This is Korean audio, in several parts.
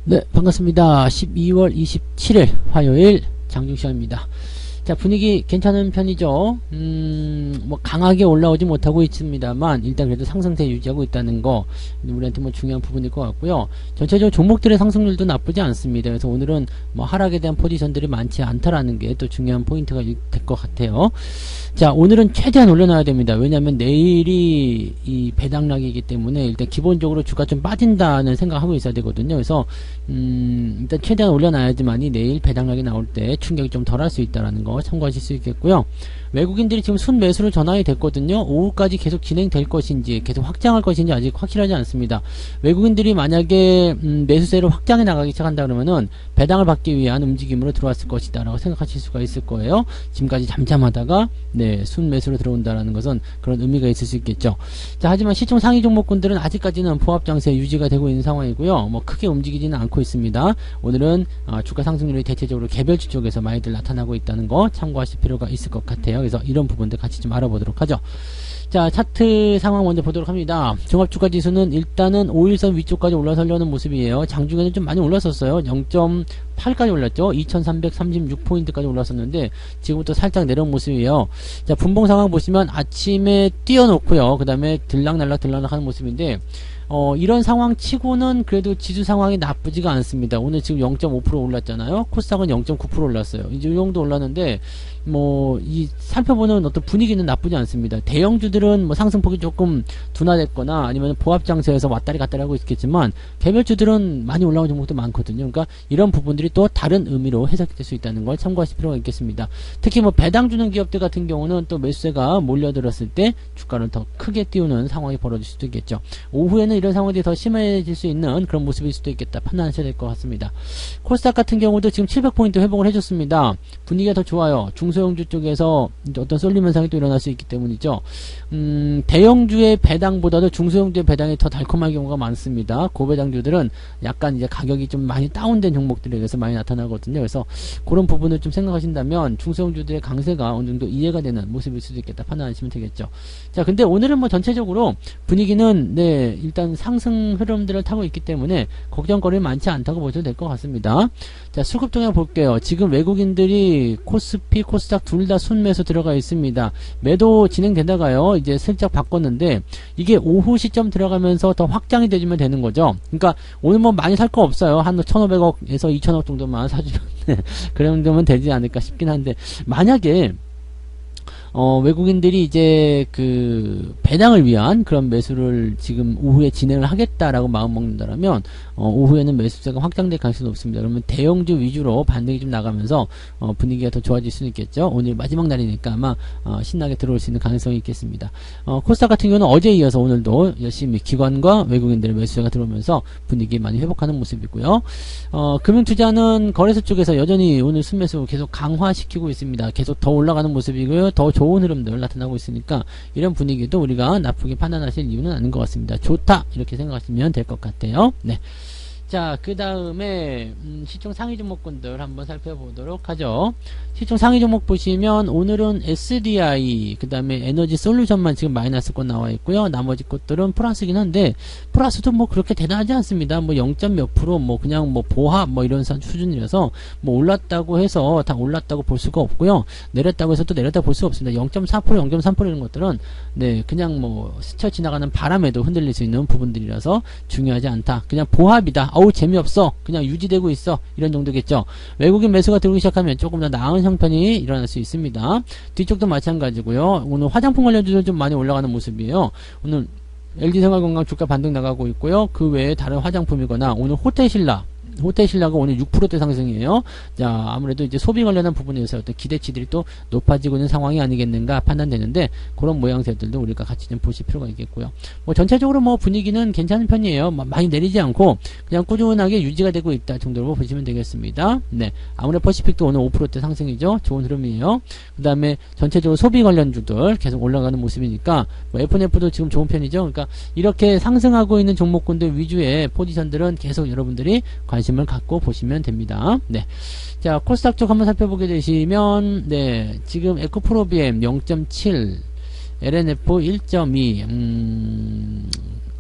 네, 반갑습니다. 12월 27일 화요일 장중시간입니다. 자, 분위기 괜찮은 편이죠. 뭐 강하게 올라오지 못하고 있습니다만 일단 그래도 상승세 유지하고 있다는 거 우리한테 뭐 중요한 부분일 것 같고요. 전체적으로 종목들의 상승률도 나쁘지 않습니다. 그래서 오늘은 뭐 하락에 대한 포지션들이 많지 않다라는 게 또 중요한 포인트가 될 것 같아요. 자, 오늘은 최대한 올려놔야 됩니다. 왜냐하면 내일이 이 배당락이기 때문에 일단 기본적으로 주가 좀 빠진다는 생각하고 있어야 되거든요. 그래서 일단 최대한 올려놔야지만이 내일 배당락이 나올 때 충격이 좀 덜 할 수 있다라는 거 참고하실 수 있겠고요. 외국인들이 지금 순매수로 전환이 됐거든요. 오후까지 계속 진행될 것인지 계속 확장할 것인지 아직 확실하지 않습니다. 외국인들이 만약에 매수세로 확장해 나가기 시작한다 그러면은 배당을 받기 위한 움직임으로 들어왔을 것이다 라고 생각하실 수가 있을 거예요. 지금까지 잠잠하다가 네, 순매수로 들어온다라는 것은 그런 의미가 있을 수 있겠죠. 자, 하지만 시총 상위 종목군들은 아직까지는 보합장세 유지가 되고 있는 상황이고요. 뭐 크게 움직이지는 않고 있습니다. 오늘은 주가 상승률이 대체적으로 개별주 쪽에서 많이들 나타나고 있다는 거 참고하실 필요가 있을 것 같아요. 그래서 이런 부분들 같이 좀 알아보도록 하죠. 자, 차트 상황 먼저 보도록 합니다. 종합주가지수는 일단은 5일선 위쪽까지 올라서려는 모습이에요. 장중에는 좀 많이 올랐었어요. 0.8까지 올랐죠. 2336포인트까지 올랐었는데 지금부터 살짝 내려온 모습이에요. 자, 분봉 상황 보시면 아침에 띄워놓고요. 그 다음에 들락날락 하는 모습인데 이런 상황 치고는 그래도 지수 상황이 나쁘지가 않습니다. 오늘 지금 0.5% 올랐잖아요. 코스닥은 0.9% 올랐어요. 이제 이 정도 올랐는데 이 살펴보는 어떤 분위기는 나쁘지 않습니다. 대형주들은 뭐 상승폭이 조금 둔화됐거나 아니면 보합장세에서 왔다리 갔다리 하고 있겠지만 개별주들은 많이 올라온 종목도 많거든요. 그러니까 이런 부분들이 또 다른 의미로 해석될 수 있다는 걸 참고하실 필요가 있겠습니다. 특히 뭐 배당 주는 기업들 같은 경우는 또 매수세가 몰려들었을 때 주가를 더 크게 띄우는 상황이 벌어질 수도 있겠죠. 오후에는 이런 상황들이 더 심해질 수 있는 그런 모습일 수도 있겠다 판단하셔야 될 것 같습니다. 코스닥 같은 경우도 지금 700포인트 회복을 해줬습니다. 분위기가 더 좋아요. 중소형주 쪽에서 어떤 쏠림 현상이 또 일어날 수 있기 때문이죠. 대형주의 배당보다도 중소형주의 배당이 더 달콤한 경우가 많습니다. 고배당주들은 약간 이제 가격이 좀 많이 다운된 종목들에 의해서 많이 나타나거든요. 그래서 그런 부분을 좀 생각하신다면 중소형주들의 강세가 어느 정도 이해가 되는 모습일 수도 있겠다 판단하시면 되겠죠. 자, 근데 오늘은 뭐 전체적으로 분위기는 네, 일단 상승 흐름들을 타고 있기 때문에 걱정거리 많지 않다고 보셔도 될 것 같습니다. 자, 수급 동향 볼게요. 지금 외국인들이 코스피, 코스닥 둘 다 순매수 들어가 있습니다. 매도 진행되다가요, 이제 슬쩍 바꿨는데, 이게 오후 시점 들어가면서 더 확장이 되면 되는 거죠. 그러니까, 오늘 뭐 많이 살 거 없어요. 한 1,500억에서 2,000억 정도만 사주면, 그 정도면 되지 않을까 싶긴 한데, 만약에, 외국인들이 이제 그 배당을 위한 그런 매수를 지금 오후에 진행을 하겠다라고 마음 먹는다라면 오후에는 매수세가 확장될 가능성이 높습니다. 그러면 대형주 위주로 반등이 좀 나가면서 분위기가 더 좋아질 수는 있겠죠. 오늘 마지막 날이니까 아마 신나게 들어올 수 있는 가능성이 있겠습니다. 코스닥 같은 경우는 어제에 이어서 오늘도 열심히 기관과 외국인들의 매수세가 들어오면서 분위기 많이 회복하는 모습이고요. 금융투자는 거래소 쪽에서 여전히 오늘 순매수 계속 강화시키고 있습니다. 계속 더 올라가는 모습이고요. 더 좋은 흐름들 나타나고 있으니까 이런 분위기도 우리가 나쁘게 판단하실 이유는 아닌 것 같습니다. 좋다 이렇게 생각하시면 될 것 같아요. 네. 자, 그 다음에 시총 상위 종목군들 한번 살펴보도록 하죠. 시총 상위 종목 보시면 오늘은 SDI 그 다음에 에너지 솔루션만 지금 마이너스권 나와 있고요. 나머지 것들은 플러스긴 한데 플러스도 뭐 그렇게 대단하지 않습니다. 뭐 0. 몇 프로 뭐 그냥 뭐 보합 뭐 이런 수준이라서 뭐 올랐다고 해서 다 올랐다고 볼 수가 없고요. 내렸다고 해서 또 내렸다고 볼 수가 없습니다. 0.4% 0.3% 이런 것들은 네, 그냥 뭐 스쳐 지나가는 바람에도 흔들릴 수 있는 부분들이라서 중요하지 않다. 그냥 보합이다. 어우 재미없어. 그냥 유지되고 있어. 이런 정도겠죠. 외국인 매수가 들어오기 시작하면 조금 더 나은 형편이 일어날 수 있습니다. 뒤쪽도 마찬가지고요. 오늘 화장품 관련주도 좀 많이 올라가는 모습이에요. 오늘 LG생활건강 주가 반등 나가고 있고요. 그 외에 다른 화장품이거나 오늘 호텔신라가 오늘 6%대 상승이에요. 자, 아무래도 이제 소비 관련한 부분에서 어떤 기대치들이 또 높아지고 있는 상황이 아니겠는가 판단되는데 그런 모양새들도 우리가 같이 좀 보실 필요가 있겠고요. 뭐 전체적으로 뭐 분위기는 괜찮은 편이에요. 많이 내리지 않고 그냥 꾸준하게 유지가 되고 있다 정도로 보시면 되겠습니다. 네, 아무래도 퍼시픽도 오늘 5%대 상승이죠. 좋은 흐름이에요. 그 다음에 전체적으로 소비 관련주들 계속 올라가는 모습이니까 뭐 F&F도 지금 좋은 편이죠. 그러니까 이렇게 상승하고 있는 종목군들 위주의 포지션들은 계속 여러분들이 관심을 갖고 보시면 됩니다. 네. 자, 코스닥 쪽 한번 살펴보게 되시면, 네. 지금 에코프로비엠 0.7, LNF 1.2,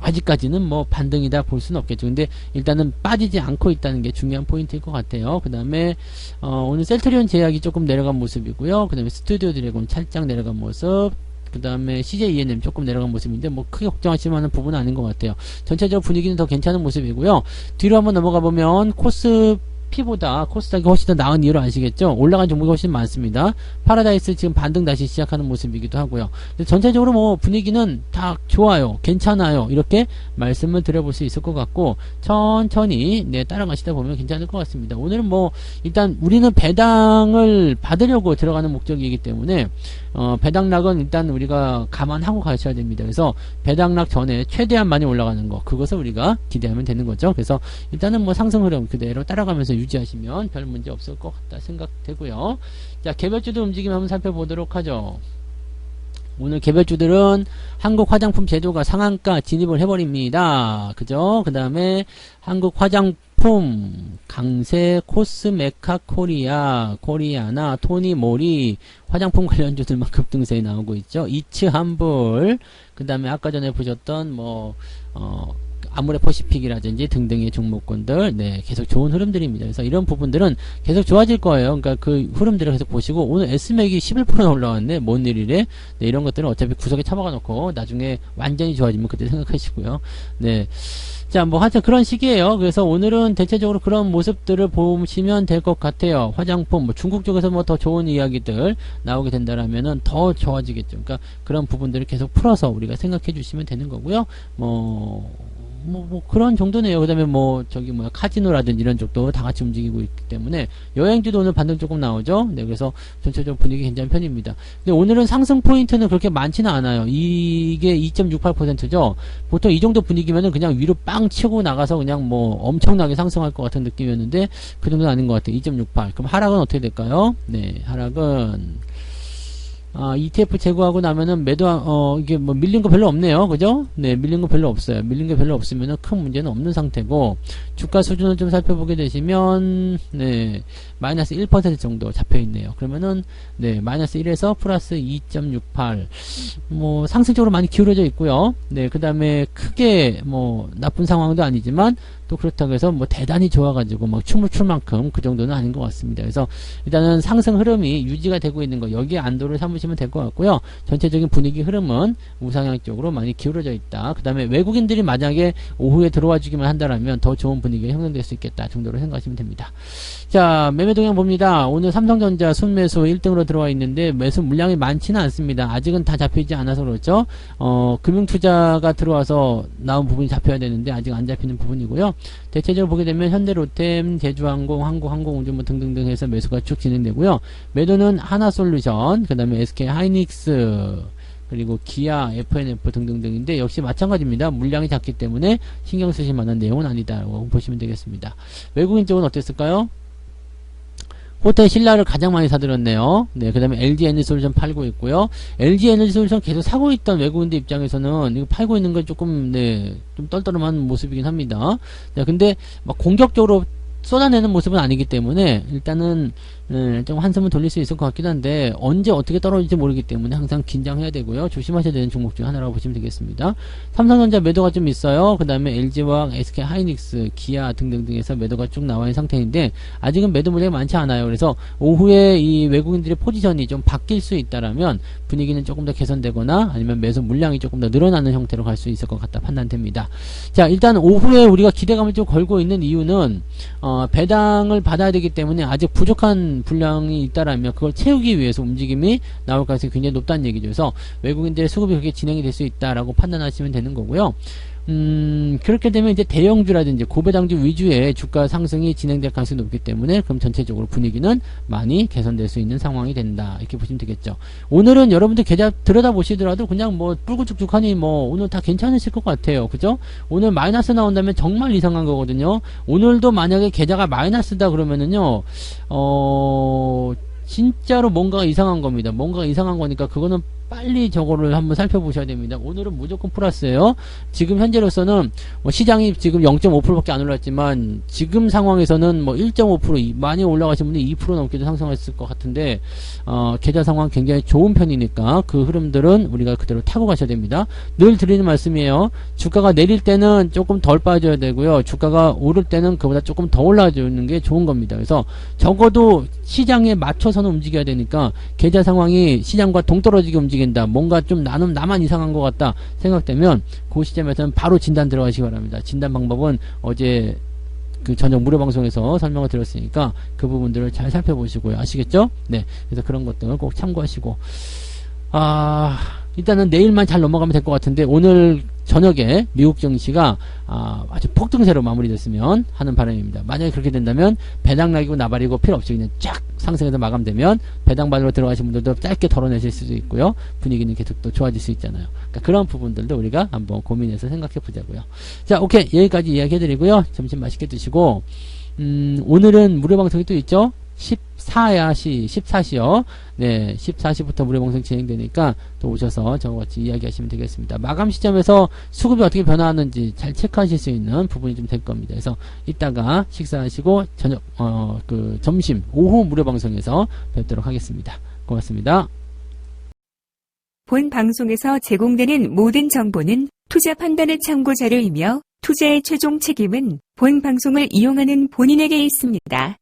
아직까지는 뭐 반등이다 볼 수는 없겠죠. 근데 일단은 빠지지 않고 있다는 게 중요한 포인트일 것 같아요. 그 다음에 오늘 셀트리온 제약이 조금 내려간 모습이고요. 그 다음에 스튜디오 드래곤 살짝 내려간 모습, 그 다음에 CJ ENM 조금 내려간 모습인데 뭐 크게 걱정하실 만한 부분은 아닌 것 같아요. 전체적으로 분위기는 더 괜찮은 모습이고요. 뒤로 한번 넘어가 보면 코스피보다 코스닥이 훨씬 더 나은 이유를 아시겠죠? 올라간 종목이 훨씬 많습니다. 파라다이스 지금 반등 다시 시작하는 모습이기도 하고요. 전체적으로 뭐 분위기는 다 좋아요, 괜찮아요, 이렇게 말씀을 드려볼 수 있을 것 같고, 천천히 따라가시다 보면 괜찮을 것 같습니다. 오늘은 뭐 일단 우리는 배당을 받으려고 들어가는 목적이기 때문에 배당락은 일단 우리가 감안하고 가셔야 됩니다. 그래서 배당락 전에 최대한 많이 올라가는 거, 그것을 우리가 기대하면 되는 거죠. 그래서 일단은 뭐 상승 흐름 그대로 따라가면서 유지하시면 별 문제 없을 것 같다 생각되고요. 자, 개별주들 움직임 한번 살펴보도록 하죠. 오늘 개별주들은 한국 화장품 제조가 상한가 진입을 해버립니다. 그죠? 그 다음에 한국 화장품, 강세, 코스메카 코리아, 코리아나, 토니모리, 화장품 관련주들만 급등세에 나오고 있죠. 이츠 한불, 그 다음에 아까 전에 보셨던 아모레퍼시픽이라든지 등등의 종목군들, 계속 좋은 흐름들입니다. 그래서 이런 부분들은 계속 좋아질 거예요. 그러니까 그 흐름들을 계속 보시고, 오늘 S맥이 11% 올라왔네. 뭔 일이래? 이런 것들은 어차피 구석에 처박아 놓고 나중에 완전히 좋아지면 그때 생각하시고요. 자, 뭐 하여튼 그런 식이에요. 그래서 오늘은 대체적으로 그런 모습들을 보시면 될 것 같아요. 화장품, 뭐 중국 쪽에서 뭐 더 좋은 이야기들 나오게 된다라면은 더 좋아지겠죠. 그러니까 그런 부분들을 계속 풀어서 우리가 생각해 주시면 되는 거고요. 뭐 그런 정도네요. 그 다음에 카지노라든지 이런 쪽도 다 같이 움직이고 있기 때문에 여행주도 오늘 반등 조금 나오죠. 그래서 전체적으로 분위기 괜찮은 편입니다. 근데 오늘은 상승 포인트는 그렇게 많지는 않아요. 이게 2.68%죠. 보통 이 정도 분위기면은 그냥 위로 빵 치고 나가서 그냥 뭐 엄청나게 상승할 것 같은 느낌이었는데 그 정도는 아닌 것 같아요. 2.68. 그럼 하락은 어떻게 될까요? 하락은 ETF 제거하고 나면은 이게 뭐 밀린 거 별로 없네요. 그죠? 밀린 거 별로 없어요. 밀린 거 별로 없으면은 큰 문제는 없는 상태고, 주가 수준을 좀 살펴보게 되시면, 마이너스 1% 정도 잡혀 있네요. 그러면은, 마이너스 1에서 플러스 2.68. 뭐, 상승적으로 많이 기울어져 있고요. 그 다음에 크게 뭐, 나쁜 상황도 아니지만, 또 그렇다고 해서 뭐 대단히 좋아가지고 막 춤을 출 만큼 그 정도는 아닌 것 같습니다. 그래서 일단은 상승 흐름이 유지가 되고 있는 거, 여기에 안도를 삼으시면 될 것 같고요. 전체적인 분위기 흐름은 우상향 쪽으로 많이 기울어져 있다. 그 다음에 외국인들이 만약에 오후에 들어와 주기만 한다면 더 좋은 분위기가 형성될 수 있겠다 정도로 생각하시면 됩니다. 자, 매매 동향 봅니다. 오늘 삼성전자 순매수 1등으로 들어와 있는데 매수 물량이 많지는 않습니다. 아직은 다 잡히지 않아서 그렇죠. 금융투자가 들어와서 나온 부분이 잡혀야 되는데 아직 안 잡히는 부분이고요. 대체적으로 보게 되면 현대로템, 제주항공, 한국항공운전 뭐 등등등 해서 매수가 쭉 진행되고요. 매도는 하나솔루션, 그 다음에 SK하이닉스, 그리고 기아, FNF 등등등인데 역시 마찬가지입니다. 물량이 작기 때문에 신경 쓰실 만한 내용은 아니다라고 보시면 되겠습니다. 외국인 쪽은 어땠을까요? 호텔 신라를 가장 많이 사들였네요. 그 다음에 LG 에너지솔루션 팔고 있고요. LG 에너지솔루션 계속 사고 있던 외국인들 입장에서는 이거 팔고 있는 건 조금 좀 떨떠름한 모습이긴 합니다. 근데 막 공격적으로 쏟아내는 모습은 아니기 때문에 일단은 좀 한숨을 돌릴 수 있을 것 같긴 한데 언제 어떻게 떨어질지 모르기 때문에 항상 긴장해야 되고요. 조심하셔야 되는 종목 중 하나라고 보시면 되겠습니다. 삼성전자 매도가 좀 있어요. 그 다음에 LG화학, SK하이닉스, 기아 등등등에서 매도가 쭉 나와 있는 상태인데 아직은 매도 물량이 많지 않아요. 그래서 오후에 이 외국인들의 포지션이 좀 바뀔 수 있다라면 분위기는 조금 더 개선되거나 아니면 매수 물량이 조금 더 늘어나는 형태로 갈 수 있을 것 같다 판단됩니다. 자, 일단 오후에 우리가 기대감을 좀 걸고 있는 이유는 배당을 받아야 되기 때문에 아직 부족한 분량이 있다라면 그걸 채우기 위해서 움직임이 나올 가능성이 굉장히 높다는 얘기죠. 그래서 외국인들의 수급이 그렇게 진행이 될 수 있다라고 판단하시면 되는 거고요. 그렇게 되면 이제 대형주라든지 고배당주 위주의 주가 상승이 진행될 가능성이 높기 때문에 그럼 전체적으로 분위기는 많이 개선될 수 있는 상황이 된다. 이렇게 보시면 되겠죠. 오늘은 여러분들 계좌 들여다보시더라도 그냥 뭐 뿔구죽죽하니 뭐 오늘 다 괜찮으실 것 같아요. 그죠? 오늘 마이너스 나온다면 정말 이상한 거거든요. 오늘도 만약에 계좌가 마이너스다 그러면은요, 진짜로 뭔가가 이상한 겁니다. 뭔가가 이상한 거니까 그거는 빨리 저거를 한번 살펴보셔야 됩니다. 오늘은 무조건 플러스예요. 지금 현재로서는 뭐 시장이 지금 0.5%밖에 안 올랐지만 지금 상황에서는 뭐 1.5% 많이 올라가신 분들이 2% 넘게도 상승했을 것 같은데 계좌 상황 굉장히 좋은 편이니까 그 흐름들은 우리가 그대로 타고 가셔야 됩니다. 늘 드리는 말씀이에요. 주가가 내릴 때는 조금 덜 빠져야 되고요. 주가가 오를 때는 그보다 조금 더 올라주는 게 좋은 겁니다. 그래서 적어도 시장에 맞춰서는 움직여야 되니까 계좌 상황이 시장과 동떨어지게 움직인다. 뭔가 좀 나만 이상한 것 같다 생각되면 그 시점에서는 바로 진단 들어가시기 바랍니다. 진단 방법은 어제 그 저녁 무료 방송에서 설명을 드렸으니까 그 부분들을 잘 살펴보시고요. 아시겠죠? 네. 그래서 그런 것들을 꼭 참고하시고 일단은 내일만 잘 넘어가면 될 것 같은데 오늘 저녁에 미국 증시가 아주 폭등세로 마무리됐으면 하는 바람입니다. 만약에 그렇게 된다면 배당락이고 나발이고 필요 없이 그냥 쫙 상승해서 마감되면 배당반으로 들어가신 분들도 짧게 덜어내실 수도 있고요. 분위기는 계속 또 좋아질 수 있잖아요. 그러니까 그런 부분들도 우리가 한번 고민해서 생각해 보자고요. 자, 오케이. 여기까지 이야기 해드리고요. 점심 맛있게 드시고 오늘은 무료 방송이 또 있죠. 14시요. 네, 14시부터 무료 방송 진행되니까 또 오셔서 저와 같이 이야기하시면 되겠습니다. 마감 시점에서 수급이 어떻게 변화하는지 잘 체크하실 수 있는 부분이 좀 될 겁니다. 그래서 이따가 식사하시고 저녁 점심 오후 무료 방송에서 뵙도록 하겠습니다. 고맙습니다. 본 방송에서 제공되는 모든 정보는 투자 판단의 참고 자료이며 투자의 최종 책임은 본 방송을 이용하는 본인에게 있습니다.